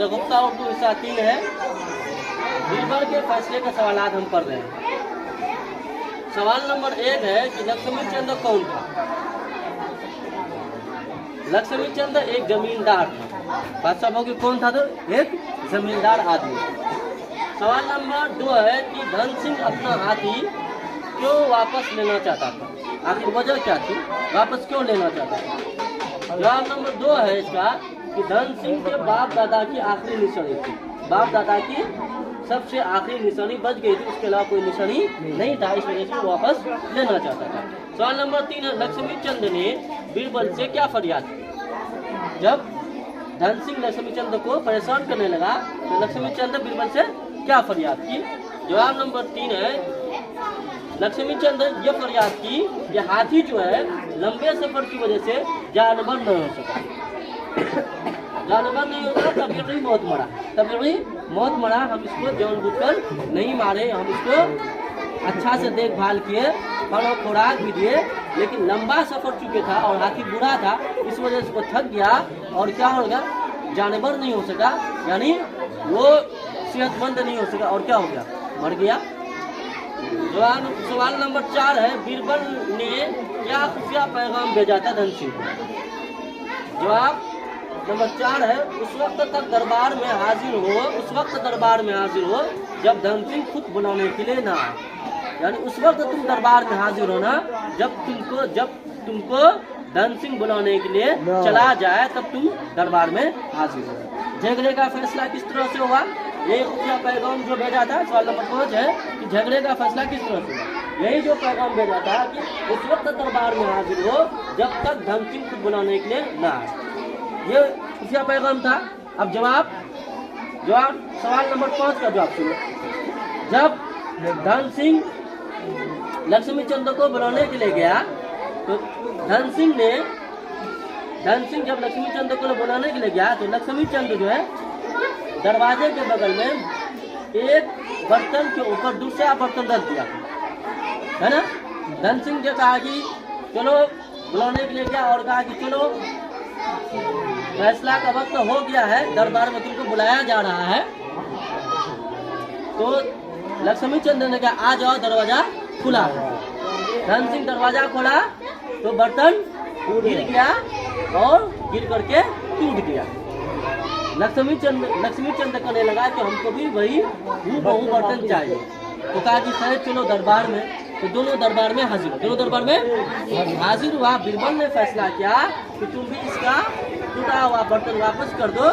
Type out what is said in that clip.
शगुफ्ता उर्दू हिस्सा 3 है। बीरबल के फैसले का सवालात हम पढ़ रहे हैं। सवाल नंबर 1 है कि लक्ष्मी चंद कौन था। लक्ष्मी चंद एक जमींदार था। बात सब होगी कौन था, तो एक जमींदार आदमी। सवाल नंबर 2 है कि धन सिंह अपना हाथी क्यों वापस लेना चाहता था, आखिर वजह क्या थी, वापस क्यों लेना चाहता था। जवाब नंबर 2 है इसका कि धन सिंह के बाप दादा की आखिरी निशानी थी, बाप दादा की सबसे आखिरी निशानी बच गई थी, उसके अलावा कोई निशानी नहीं था, इस वजह से वो वापस लेना चाहता था। सवाल नंबर 3 है लक्ष्मी चंद ने बीरबल से क्या फरियाद की। जब धन सिंह लक्ष्मी चंद को परेशान करने लगा तो लक्ष्मी चंद बीरबल से क्या फरियाद की। जवाब नंबर 3 है लक्ष्मी चंद ये फरियाद की कि हाथी जो है लंबे सफर की वजह से जानवर नहीं हो सका, जानवर नहीं होता, तबीयती मौत मरा, तबीयती मौत मरा। हम इसको जानबूझकर नहीं मारे, हम इसको अच्छा से देखभाल किए, फल खुराक भी दिए, लेकिन लंबा सफर चुके था और हाथी बुरा था, इस वजह से वो थक गया और क्या हो गया, जानवर नहीं हो सका, यानी वो सेहतमंद नहीं हो सका और क्या हो गया, मर गया। सवाल नंबर 4 है बीरबल ने क्या खुफिया पैगाम भेजा था धन सिंह को। जवाब नंबर 4 है उस वक्त तक दरबार में हाजिर हो, उस वक्त दरबार में हाजिर हो जब धन सिंह खुद बुलाने के लिए ना आए, यानी उस वक्त तुम दरबार में हाजिर होना जब तुमको धन सिंह बुलाने के लिए चला जाए, तब तुम दरबार में हाजिर हो। झगड़े का फैसला किस तरह से हुआ, ये खुफिया पैगाम जो भेजा था। सवाल नंबर 5 है कि झगड़े का फैसला किस तरह से हुआ। यही जो पैगाम भेजा था कि उस वक्त दरबार में हाजिर हो जब तक धन सिंह खुद बुलाने के लिए ना आए, ये खुफिया पैगाम था। अब जवाब सवाल नंबर 5 का जवाब सुनो। जब धन सिंह लक्ष्मी चंद को बुलाने के लिए गया तो धन सिंह जब लक्ष्मी चंद को बुलाने के लिए गया तो लक्ष्मी चंद जो है दरवाजे के बगल में एक बर्तन के ऊपर दूसरा बर्तन रख दिया, है ना। धन सिंह ने कहा कि चलो बुलाने के लिए गया और कहा कि चलो फैसला का वक्त हो गया है, दरबार में तुमको बुलाया जा रहा है। तो लक्ष्मी चंद ने कहा आ जाओ, दरवाजा खुला। धन सिंह दरवाजा खोला तो बर्तन गिर गया और गिर करके टूट गया। लक्ष्मी चंद कहने लगा कि हमको भी वही हूबहू बर्तन चाहिए। तो कहा कि खैर चलो दरबार में, तो दोनों दरबार में हाजिर हुआ। बीरबल ने फैसला किया कि तुम भी इसका टूटा हुआ बर्तन वापस कर दो।